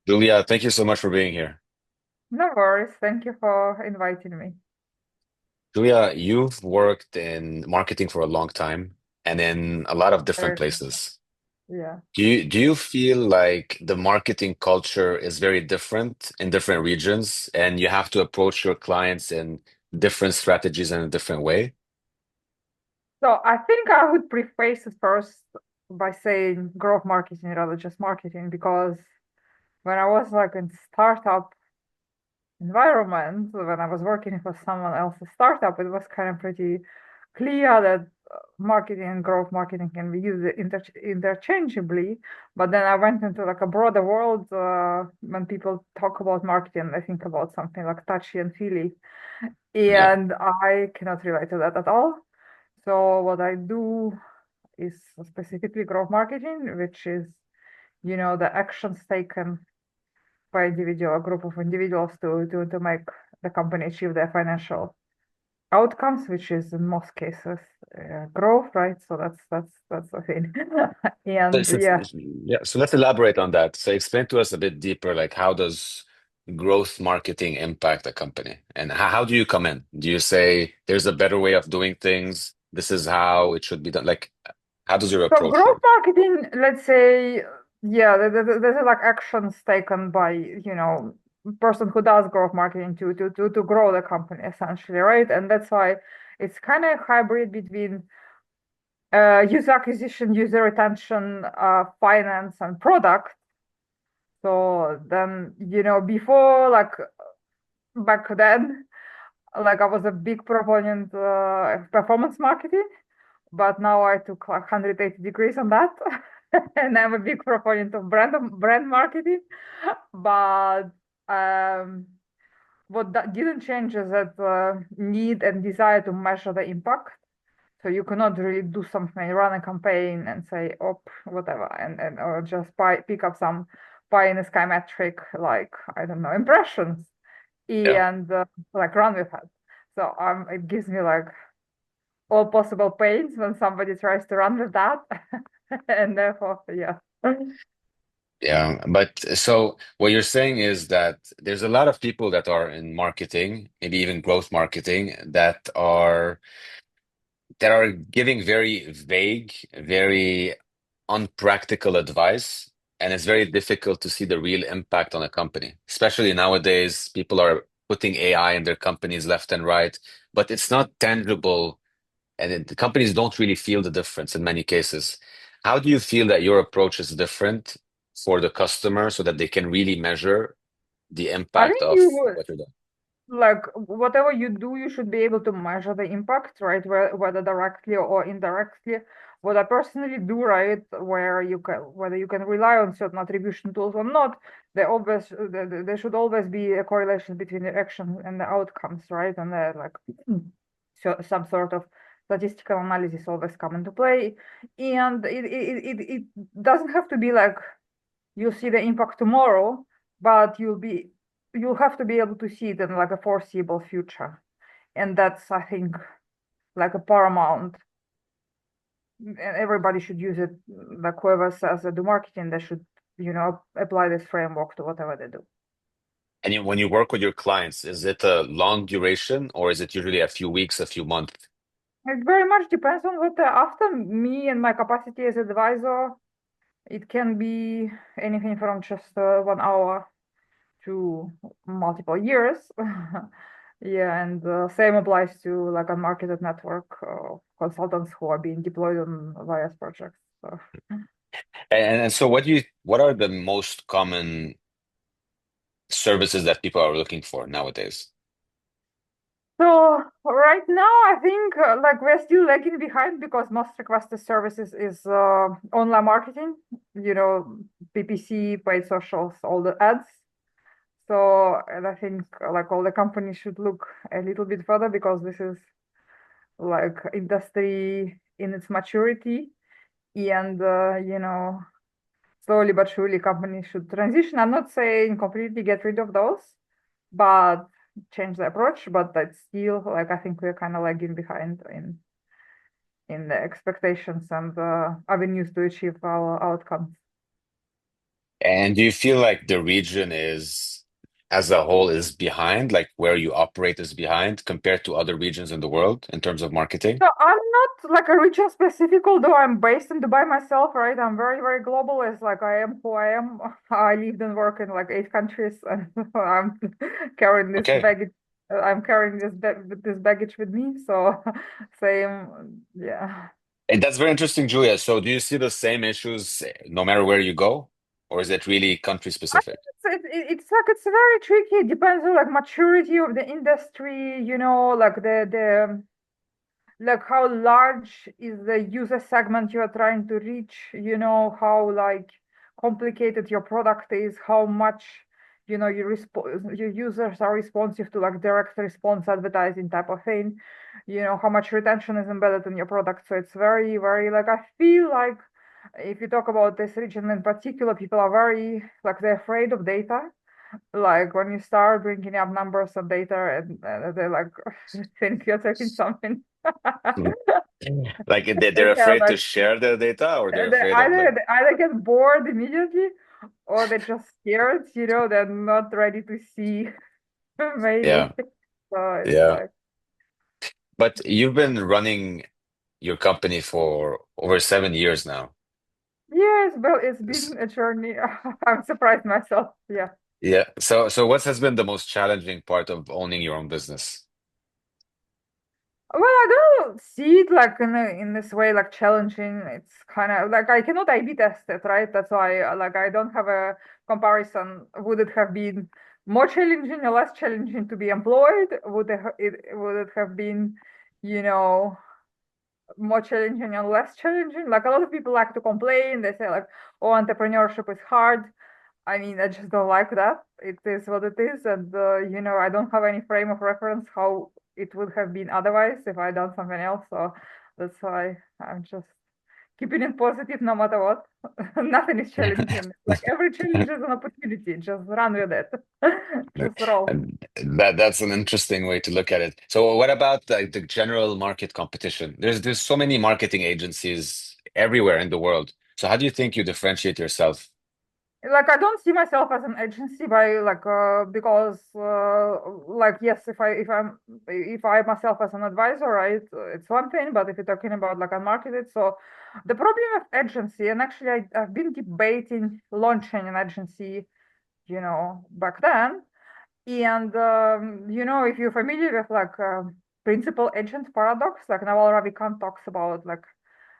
Julia, thank you so much for being here. No worries. Thank you for inviting me. Julia, you've worked in marketing for a long time and in a lot of different Very- places. Yeah. Do you feel like the marketing culture is very different in different regions and you have to approach your clients in different strategies in a different way? So I think I would preface it first by saying growth marketing rather just marketing because when I was like in startup environment, when I was working for someone else's startup, it was kind of pretty clear that marketing and growth marketing can be used interchangeably. But then I went into like a broader world. When people talk about marketing, they think about something like touchy and feely, Yeah. and I cannot relate to that at all. So what I do is specifically growth marketing, which is, the actions taken by individual, a group of individuals to make the company achieve their financial outcomes, which is in most cases growth, right? So that's the thing. So, And so- yeah, yeah, so let's elaborate on that. So explain to us a bit deeper, like how does growth marketing impact a company? And how do you come in? Do you say there's a better way of doing things? This is how it should be done. Like, how does your so approach growth work? marketing, let's say, yeah, there's like actions taken by, person who does growth marketing to grow the company essentially, right? And that's why it's kind of hybrid between user acquisition, user retention, finance, and product. So then, before, like back then, like I was a big proponent of performance marketing, but now I took like 180 degrees on that, and I'm a big proponent of brand marketing. But um, what that didn't change is that need and desire to measure the impact. So you cannot really do something, run a campaign and say, oh, whatever, and or just pick up some pie in the sky metric like I don't know impressions Yeah. and like run with it. So it gives me like all possible pains when somebody tries to run with that, and therefore, yeah. Yeah. But so what you're saying is that there's a lot of people that are in marketing, maybe even growth marketing, that are giving very vague, very unpractical advice, and it's very difficult to see the real impact on a company. Especially nowadays, people are putting AI in their companies left and right, but it's not tangible, and the companies don't really feel the difference in many cases. How do you feel that your approach is different for the customer so that they can really measure the I impact think of you what you're doing? like whatever you do, you should be able to measure the impact, right? Whether directly or indirectly. What I personally do, right, where you can whether you can rely on certain attribution tools or not, there should always be a correlation between the action and the outcomes, right? And like so some sort of statistical analysis always come into play. And it doesn't have to be like you see the impact tomorrow, but you'll have to be able to see it in like a foreseeable future. And that's, I think, like a paramount. And everybody should use it. Like whoever says they do marketing, they should, apply this framework to whatever they do. And when you work with your clients, is it a long duration or is it usually a few weeks, a few months? It very much depends on what they're after. Me and my capacity as advisor, it can be anything from just 1 hour to multiple years. Yeah, and same applies to like a marketed network of consultants who are being deployed on various projects. So, And so what are the most common services that people are looking for nowadays? so right now, I think like we're still lagging behind because most requested services is online marketing, PPC, paid socials, all the ads. So, and I think like all the companies should look a little bit further because this is like industry in its maturity and slowly but surely companies should transition. I'm not saying completely get rid of those, but change the approach. But that's still like I think we're kind of lagging behind in the expectations and avenues to achieve our outcomes. And do you feel like the region is, as a whole, is behind, like where you operate is behind compared to other regions in the world in terms of marketing? So I'm not like a region specific, although I'm based in Dubai myself, right? I'm very, very globalist. Like I am who I am. I lived and work in like 8 countries, and I'm carrying this Okay. baggage. I'm carrying this baggage with me. So same, yeah. And that's very interesting, Julia. So do you see the same issues no matter where you go, or is it really country I think specific? it's like it's very tricky. It depends on like maturity of the industry, like the like how large is the user segment you are trying to reach, how like complicated your product is, how much your users are responsive to like direct response advertising type of thing, how much retention is embedded in your product. So it's very, very like, I feel like if you talk about this region in particular, people are very like, they're afraid of data. Like when you start bringing up numbers and data, and they're like, think you're talking something. Mhm. Like They they're have afraid to like, share their data, or they're they afraid of like, either get bored immediately, or they're just scared. They're not ready to see. Maybe yeah, so. It's yeah. like, But you've been running your company for over 7 years now. yes, but it's S- been a journey. I'm surprised myself. Yeah. Yeah. So what has been the most challenging part of owning your own business? Well, I don't see it like in this way, like challenging. It's kind of like I cannot A/B test it, right? That's why like I don't have a comparison. Would it have been more challenging or less challenging to be employed? Would it have been, you know, more challenging and less challenging? Like a lot of people like to complain. They say like, "Oh, entrepreneurship is hard." I mean, I just don't like that. It is what it is, and I don't have any frame of reference how it would have been otherwise if I done something else. So that's why I'm just keeping it positive no matter what. Nothing is challenging. Like every challenge is an opportunity. Just run with it. Just roll. And that's an interesting way to look at it. So what about like the general market competition? There's so many marketing agencies everywhere in the world. So how do you think you differentiate yourself? Like I don't see myself as an agency by like because like yes, if I myself as an advisor, right, it's one thing. But if you're talking about like unmarketed, so the problem with agency, and actually I've been debating launching an agency, back then. And if you're familiar with like principal agent paradox, like Naval Ravikant talks about like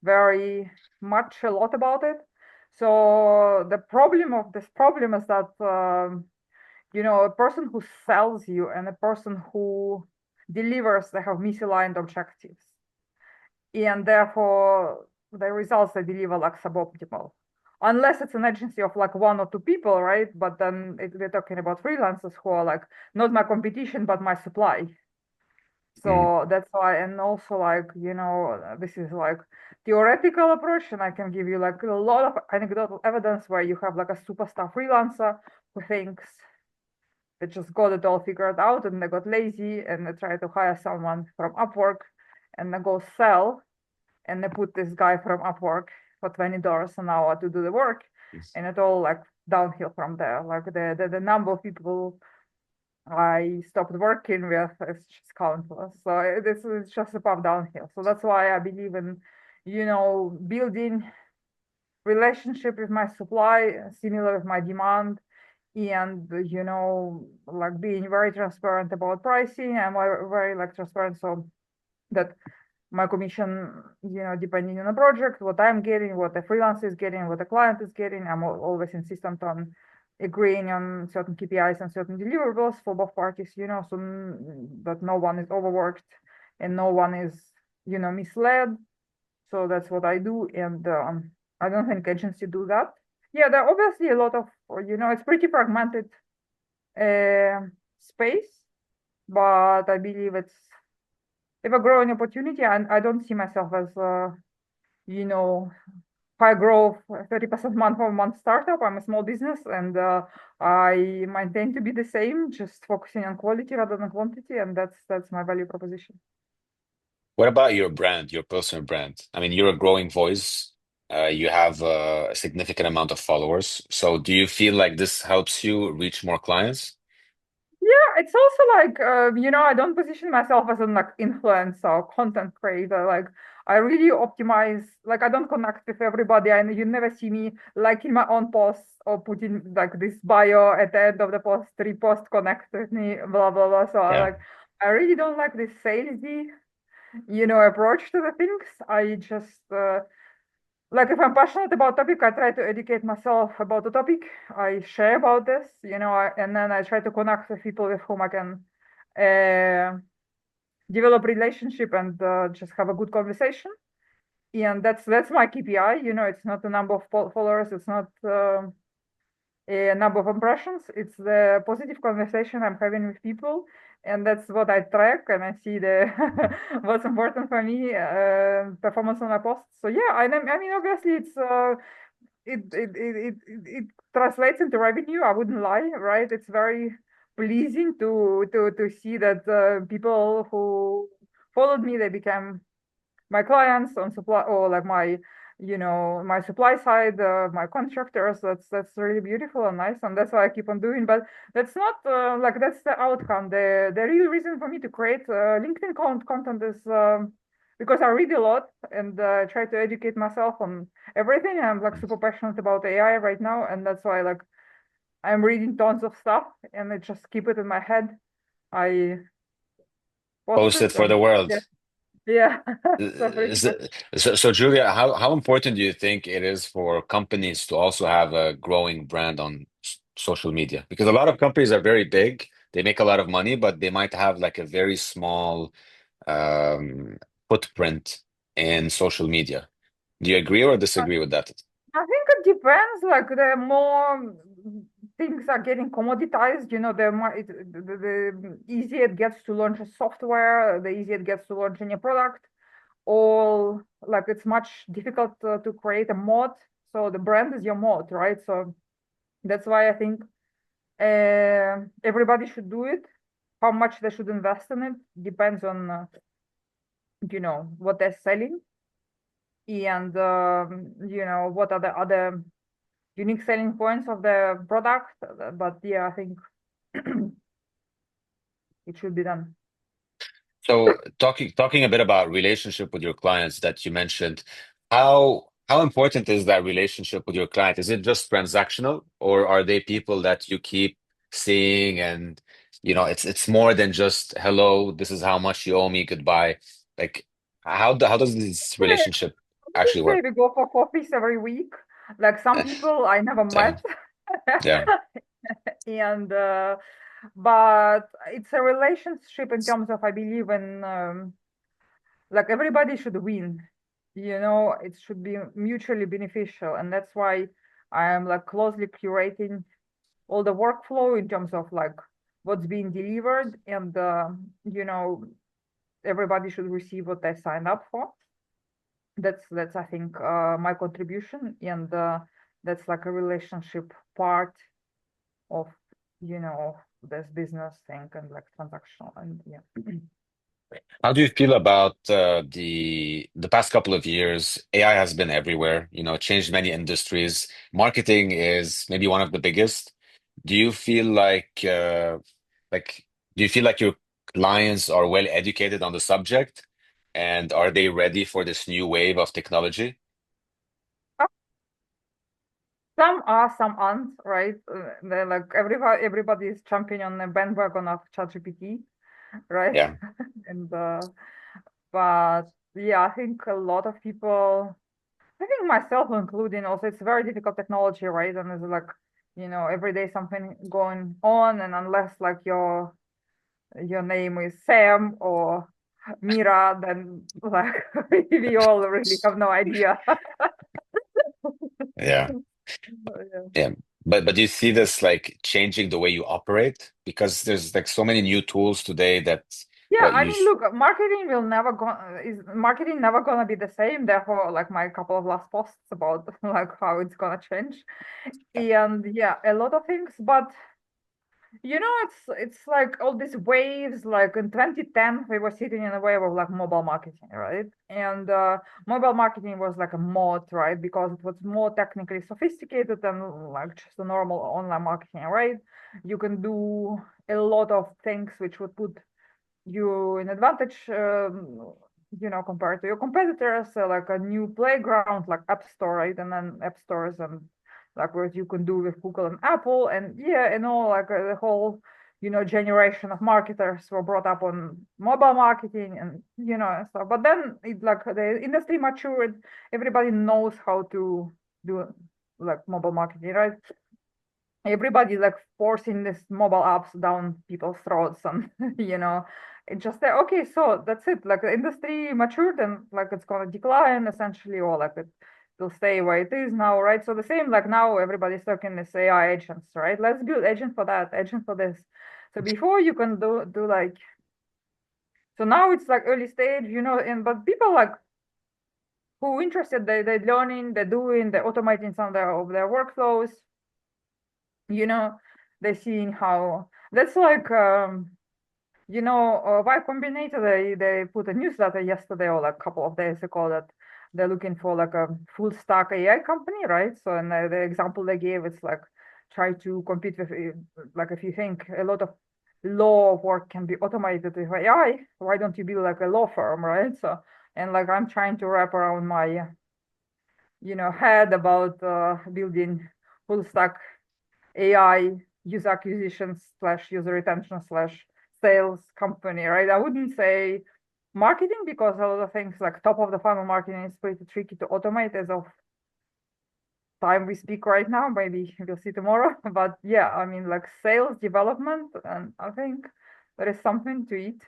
very much a lot about it. So the problem of this problem is that a person who sells you and a person who delivers, they have misaligned objectives, and therefore the results they deliver like suboptimal. Unless it's an agency of like one or two people, right? But then we're talking about freelancers who are like not my competition but my supply. Mm. So that's why, and also like, this is like theoretical approach, and I can give you like a lot of anecdotal evidence where you have like a superstar freelancer who thinks they just got it all figured out and they got lazy and they try to hire someone from Upwork and they go sell and they put this guy from Upwork for $20 an hour to do the work, and it all like downhill from there. Like the number of people I stopped working with is just countless. So this is just above downhill. So that's why I believe in, building relationship with my supply, similar with my demand, and like being very transparent about pricing. I'm very like transparent so that my commission, depending on the project, what I'm getting, what the freelancer is getting, what the client is getting. I'm always insistent on agreeing on certain KPIs and certain deliverables for both parties, so that no one is overworked and no one is, misled. So that's what I do. And I don't think agency do that. Yeah, there are obviously a lot of, it's pretty fragmented uh, space, but I believe it's if a growing opportunity, and I don't see myself as you know high growth 30% month over month startup. I'm a small business, and I maintain to be the same, just focusing on quality rather than quantity, and that's my value proposition. What about your brand, your personal brand? I mean, you're a growing voice. You have a significant amount of followers. So do you feel like this helps you reach more clients? Yeah, it's also like I don't position myself as an like influencer or content creator. Like I really optimize. Like I don't connect with everybody, and you never see me like in my own posts or putting like this bio at the end of the post, repost, connect with me, blah blah blah. So Yeah. I really don't like this salesy, approach to the things. I just like if I'm passionate about topic, I try to educate myself about the topic. I share about this, and then I try to connect with people with whom I can uh, develop relationship and just have a good conversation. And that's my KPI. It's not the number of followers. It's not a number of impressions. It's the positive conversation I'm having with people, and that's what I track. And I see the what's important for me, performance on my posts. So yeah, I mean, obviously, it translates into revenue. I wouldn't lie, right? It's very pleasing to see that people who followed me, they became my clients on supply, or like my supply side, my contractors. That's really beautiful and nice, and that's what I keep on doing. But that's not like that's the outcome. The real reason for me to create LinkedIn content is because I read a lot and try to educate myself on everything. I'm like super passionate about AI right now, and that's why like I'm reading tons of stuff, and I just keep it in my head. I post Post it, it for and the yeah, world. yeah. So pretty Is much. so, Julia, how important do you think it is for companies to also have a growing brand on social media? Because a lot of companies are very big, they make a lot of money, but they might have like a very small um, footprint in social media. Do you agree or disagree with that? I think it depends. Like the more things are getting commoditized, the more the easier it gets to launch a software, the easier it gets to launch a new product. All like it's much difficult to create a moat. So the brand is your moat, right? So that's why I think everybody should do it. How much they should invest in it depends on what they're selling, and what are the other unique selling points of the product. But yeah, I think it should be done. So talking a bit about relationship with your clients that you mentioned, how important is that relationship with your client? Is it just transactional, or are they people that you keep seeing and it's more than just hello, this is how much you owe me, goodbye. Like how does this Yeah, relationship I actually wouldn't say work? we go for coffees every week. Like some Eh, people I never Same. met. Yeah. And but it's a relationship in terms of I believe in like everybody should win. It should be mutually beneficial, and that's why I am like closely curating all the workflow in terms of like what's being delivered, and everybody should receive what they signed up for. That's I think my contribution, and that's like a relationship part of this business thing, and like transactional, and yeah. How do you feel about the past couple of years? AI has been everywhere, changed many industries. Marketing is maybe one of the biggest. Do you feel like do you feel like your clients are well educated on the subject, and are they ready for this new wave of technology? Some are, some aren't, right? They're like everybody is jumping on the bandwagon of ChatGPT, right? Yeah. And but yeah, I think a lot of people, I think myself including, also it's very difficult technology, right? And it's like, every day something going on, and unless like your name is Sam or Mira, then like we all really have no idea. Yeah. Yeah. Yeah. But do you see this like changing the way you operate? Because there's like so many new tools today that Yeah, what I you mean, look, marketing never gonna be the same. Therefore, like my couple of last posts about like how it's gonna change, and yeah, a lot of things. But It's like all these waves. Like in 2010, we were sitting in a wave of like mobile marketing, right? And mobile marketing was like a mod, right? Because it was more technically sophisticated than like just a normal online marketing, right? You can do a lot of things which would put you in advantage, compared to your competitors, like a new playground, like App Store, right? And then App Stores and like what you can do with Google and Apple, and yeah, and all like the whole, generation of marketers were brought up on mobile marketing and and stuff. But then it like the industry matured, everybody knows how to do like mobile marketing, right? Everybody like forcing these mobile apps down people's throats and it just okay, so that's it, like the industry matured and like it's gonna decline essentially, or like it'll stay where it is now, right? So the same, like now everybody's talking this AI agents, right? Let's build agent for that, agent for this. So before you can do like, so now it's like early stage, and but people like who interested, they're learning, they're doing, they're automating some of their workflows, you know they're seeing how that's like Y Combinator, they put a newsletter yesterday or like a couple of days ago that they're looking for like a full stack AI company, right? So, and the example they gave is like try to compete with like if you think a lot of law work can be automated with AI, why don't you build like a law firm, right? So, and like I'm trying to wrap around my head about building full stack AI user acquisition slash user retention slash sales company, right? I wouldn't say marketing because a lot of things like top of the funnel marketing is pretty tricky to automate as of time we speak right now. Maybe we'll see tomorrow. But yeah, I mean like sales development, and I think there is something to it.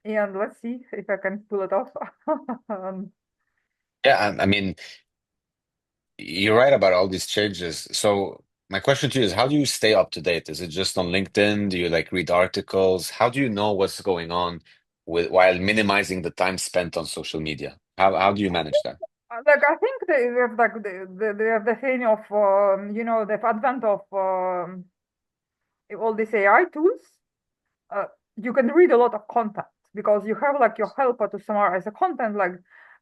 And let's see if I can pull it off. um, Yeah, I mean, you're right about all these changes. So my question to you is, how do you stay up to date? Is it just on LinkedIn? Do you like read articles? How do you know what's going on with while minimizing the time spent on social media? How do you manage that? like I think they have like the thing of the advent of all these AI tools, uh, you can read a lot of content because you have like your helper to summarize the content. Like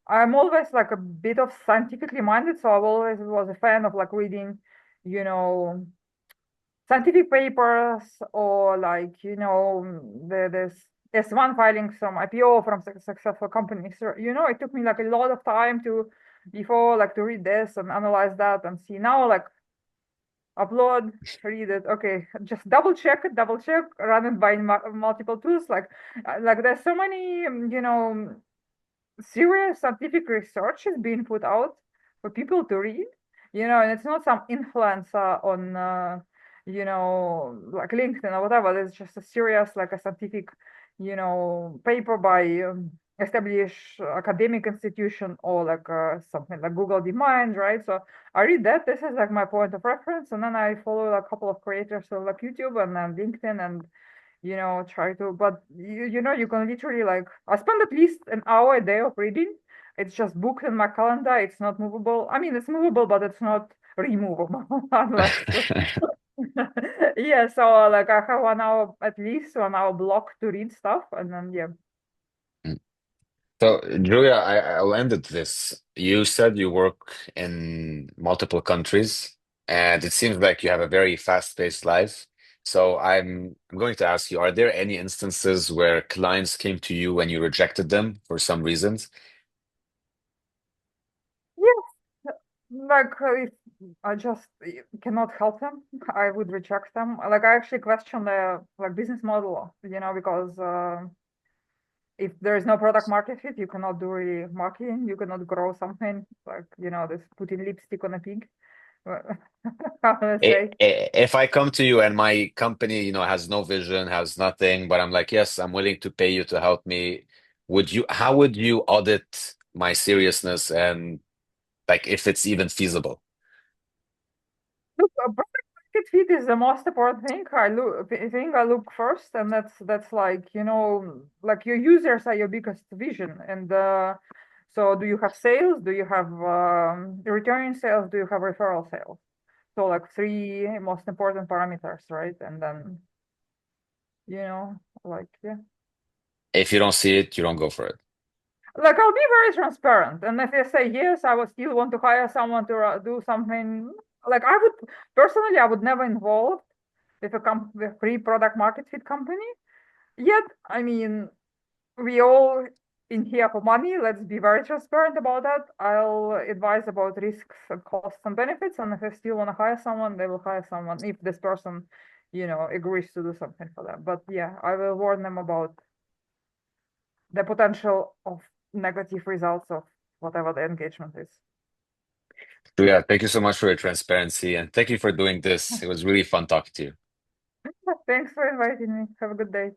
I'm always like a bit of scientifically minded, so I always was a fan of like reading, you know, scientific papers or like, this S1 filings from IPO from successful companies. So, it took me like a lot of time to before like to read this and analyze that and see now like upload, read it. Okay, just double check, run it by multiple tools. Like there's so many, serious scientific research is being put out for people to read, and it's not some influencer on, like LinkedIn or whatever. It's just a serious, like a scientific, paper by established academic institution or like something like Google DeepMind, right? So I read that. This is like my point of reference, and then I follow a couple of creators of like YouTube and then LinkedIn and try to, but you can literally like, I spend at least an hour a day of reading. It's just booked in my calendar. It's not movable. I mean, it's movable, but it's not removable unless, yeah. So like I have 1 hour, at least 1 hour block to read stuff. And then, yeah. So, Julia, I'll end it this. You said you work in multiple countries, and it seems like you have a very fast-paced life. So, I'm going to ask you, are there any instances where clients came to you and you rejected them for some reasons? Yes, like if I just cannot help them, I would reject them. Like I actually question the like business model, because if there is no product market fit, you cannot do really marketing. You cannot grow something like, this putting lipstick on a pig. Let's say. If I come to you and my company, has no vision, has nothing, but I'm like, yes, I'm willing to pay you to help me, how would you audit my seriousness and like if it's even feasible? Look, a product market fit is the most important thing. I look first, and that's like, like your users are your biggest vision. And so do you have sales? Do you have returning sales? Do you have referral sales? So like three most important parameters, right? And then like, yeah. If you don't see it, you don't go for it. Like, I'll be very transparent. And if they say yes, I would still want to hire someone to do something. Like, personally, I would never involve with with free product market fit company. Yet, I mean, we all in here for money. Let's be very transparent about that. I'll advise about risks and costs and benefits. And if they still want to hire someone, they will hire someone if this person, agrees to do something for them. But yeah, I will warn them about the potential of negative results of whatever the engagement is. So yeah, thank you so much for your transparency and thank you for doing this. It was really fun talking to you. Thanks for inviting me. Have a good day.